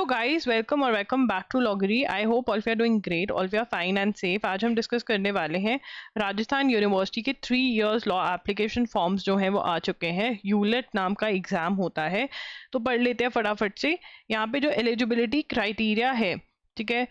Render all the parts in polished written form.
Guys, welcome और welcome back to लॉगरी। I hope all of you are doing great, all of you are fine and safe. आज हम discuss करने वाले हैं राजस्थान यूनिवर्सिटी के 3 इयर्स लॉ एप्लीकेशन फॉर्म्स जो हैं वो आ चुके हैं। यूलेट नाम का एग्जाम होता है, तो पढ़ लेते हैं फटाफट से। यहाँ पे जो एलिजिबिलिटी क्राइटेरिया है, ठीक है,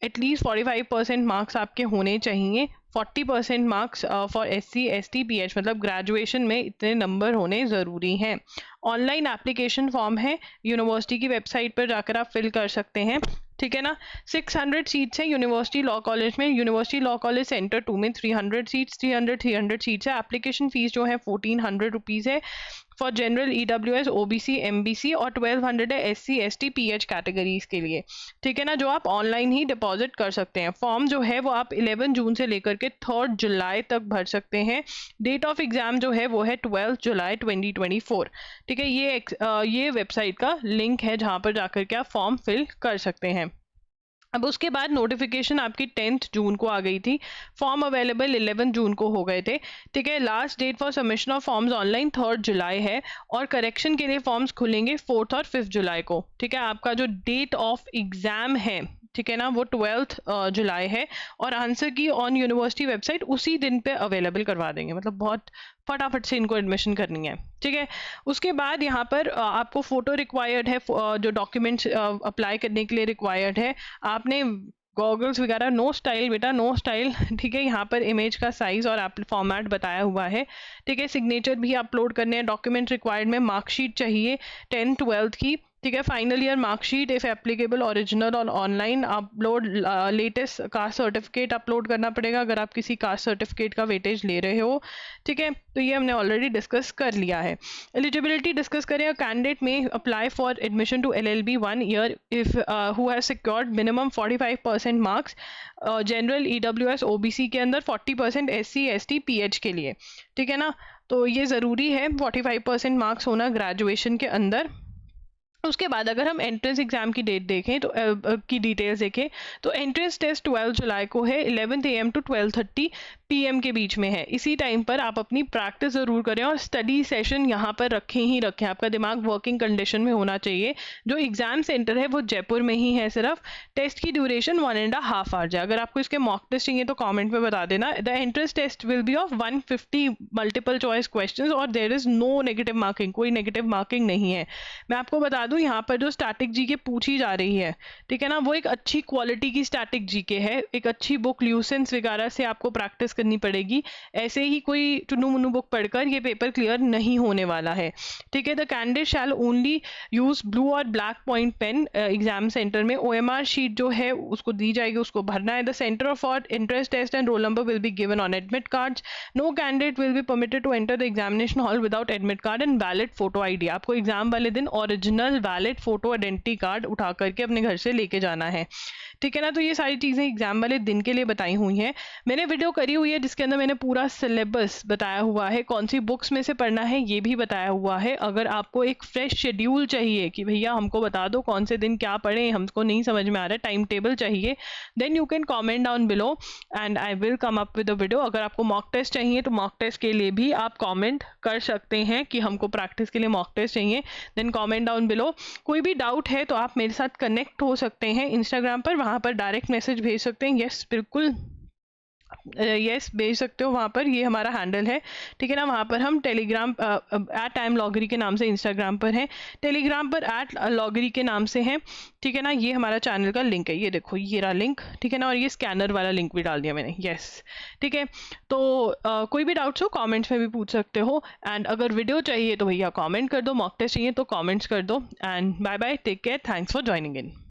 एटलीस्ट 45% मार्क्स आपके होने चाहिए। 40% marks for SC ST PH, मतलब ग्रेजुएशन में इतने नंबर होने ज़रूरी हैं। ऑनलाइन एप्लीकेशन फॉर्म है, यूनिवर्सिटी की वेबसाइट पर जाकर आप फिल कर सकते हैं, ठीक है ना। 600 सीट्स हैं यूनिवर्सिटी लॉ कॉलेज में। यूनिवर्सिटी लॉ कॉलेज सेंटर 2 में 300 सीट्स, 300 सीट्स है। एप्लीकेशन फीस जो है 1400 रुपीज़ है for general EWS OBC MBC, और 1200 है SC ST PH कैटेगरीज के लिए, ठीक है ना, जो आप ऑनलाइन ही डिपॉजिट कर सकते हैं। फॉर्म जो है वो आप 11 जून से लेकर के 3 जुलाई तक भर सकते हैं। डेट ऑफ एग्जाम जो है वो है 12 जुलाई 2024, ठीक है। ये वेबसाइट का लिंक है जहाँ पर जाकर के आप फॉर्म फिल कर सकते हैं। अब उसके बाद नोटिफिकेशन आपकी 10 जून को आ गई थी, फॉर्म अवेलेबल 11 जून को हो गए थे, ठीक है। Last date for submission of forms online 3 जुलाई है, और करेक्शन के लिए फॉर्म्स खुलेंगे 4 और 5 जुलाई को, ठीक है। आपका जो डेट ऑफ एग्जाम है, ठीक है ना, वो 12 जुलाई है, और आंसर की ऑन यूनिवर्सिटी वेबसाइट उसी दिन पे अवेलेबल करवा देंगे, मतलब बहुत फटाफट से इनको एडमिशन करनी है, ठीक है। उसके बाद यहाँ पर आपको फोटो रिक्वायर्ड है, जो डॉक्यूमेंट्स अप्लाई करने के लिए रिक्वायर्ड है। आपने गॉगल्स वगैरह, नो स्टाइल बेटा, नो स्टाइल, ठीक है। यहाँ पर इमेज का साइज और फॉर्मेट बताया हुआ है, ठीक है। सिग्नेचर भी अपलोड करने हैं। डॉक्यूमेंट रिक्वायर्ड में मार्कशीट चाहिए 10th-12th की, ठीक है। Final year marksheet if applicable, original और online upload. Latest caste certificate upload करना पड़ेगा अगर आप किसी कास्ट सर्टिफिकेट का वेटेज ले रहे हो, ठीक है। तो ये हमने ऑलरेडी डिस्कस कर लिया है। एलिजिबिलिटी डिस्कस करें। Candidate may apply for admission to LLB 1 year if who has secured minimum 45% marks general EWS OBC के अंदर, 40% SC ST PH के लिए, ठीक है ना। तो ये ज़रूरी है 45% मार्क्स होना ग्रेजुएशन के अंदर। उसके बाद अगर हम एंट्रेंस एग्जाम की डेट देखें तो की डिटेल्स देखें तो एंट्रेंस टेस्ट 12 जुलाई को है, 11 AM to 12:30 PM के बीच में है। इसी टाइम पर आप अपनी प्रैक्टिस ज़रूर करें, और स्टडी सेशन यहाँ पर रखें। आपका दिमाग वर्किंग कंडीशन में होना चाहिए। जो एग्जाम सेंटर है वो जयपुर में ही है सिर्फ। टेस्ट की ड्यूरेशन 1.5 आवर है। अगर आपको इसके मॉक टेस्ट चाहिए तो कॉमेंट में बता देना। The entrance test will be of 150 multiple choice question, और there is no negative marking, कोई नेगेटिव मार्किंग नहीं है। मैं आपको बता दूं, यहाँ पर जो स्टैटिक जीके पूछी जा रही है, ठीक है ना, वो एक अच्छी क्वालिटी की स्टैटिक जीके है। एक अच्छी बुक ल्यूसेंस वगैरह से आपको प्रैक्टिस करनी पड़ेगी। ऐसे ही कोई टुन्नू मुन्नू बुक पढ़कर ये पेपर क्लियर नहीं होने वाला है, ठीक है। The candidate shall only use blue और black point pen exam centre में। OMR शीट जो है उसको दी जाएगी, उसको भरना है। The centre for entrance test and roll number will be given on admit cards. No candidate will be permitted to enter the examination hall without admit card and valid photo ID। आपको exam वाले दिन original valid photo identity card उठा करके अपने घर से लेके जाना है, ठीक है ना। तो ये सारी चीज़ें एग्जाम वाले दिन के लिए बताई हुई हैं। मैंने वीडियो करी हुई है जिसके अंदर मैंने पूरा सिलेबस बताया हुआ है, कौन सी बुक्स में से पढ़ना है ये भी बताया हुआ है। अगर आपको एक फ्रेश शेड्यूल चाहिए कि भैया हमको बता दो कौन से दिन क्या पढ़ें, हमको नहीं समझ में आ रहा है, टाइम टेबल चाहिए, then you can comment down below and I will come up with a video. अगर आपको मॉक टेस्ट चाहिए तो मॉक टेस्ट के लिए भी आप कॉमेंट कर सकते हैं कि हमको प्रैक्टिस के लिए मॉक टेस्ट चाहिए, देन कॉमेंट डाउन बिलो। कोई भी डाउट है तो आप मेरे साथ कनेक्ट हो सकते हैं इंस्टाग्राम पर, वहाँ पर डायरेक्ट मैसेज भेज सकते हैं। यस, बिल्कुल यस भेज सकते हो वहाँ पर, ये हमारा हैंडल है, ठीक है ना। वहाँ पर हम टेलीग्राम @loggery के नाम से इंस्टाग्राम पर हैं, टेलीग्राम पर @loggery के नाम से हैं, ठीक है ना। ये हमारा चैनल का लिंक है, ये देखो ये रहा लिंक, ठीक है ना। और ये स्कैनर वाला लिंक भी डाल दिया मैंने, यस, ठीक है। तो कोई भी डाउट्स हो कमेंट्स में भी पूछ सकते हो, एंड अगर वीडियो चाहिए तो भैया कमेंट कर दो, मॉक टेस्ट चाहिए तो कमेंट्स कर दो, and bye bye, take care, thanks for joining in.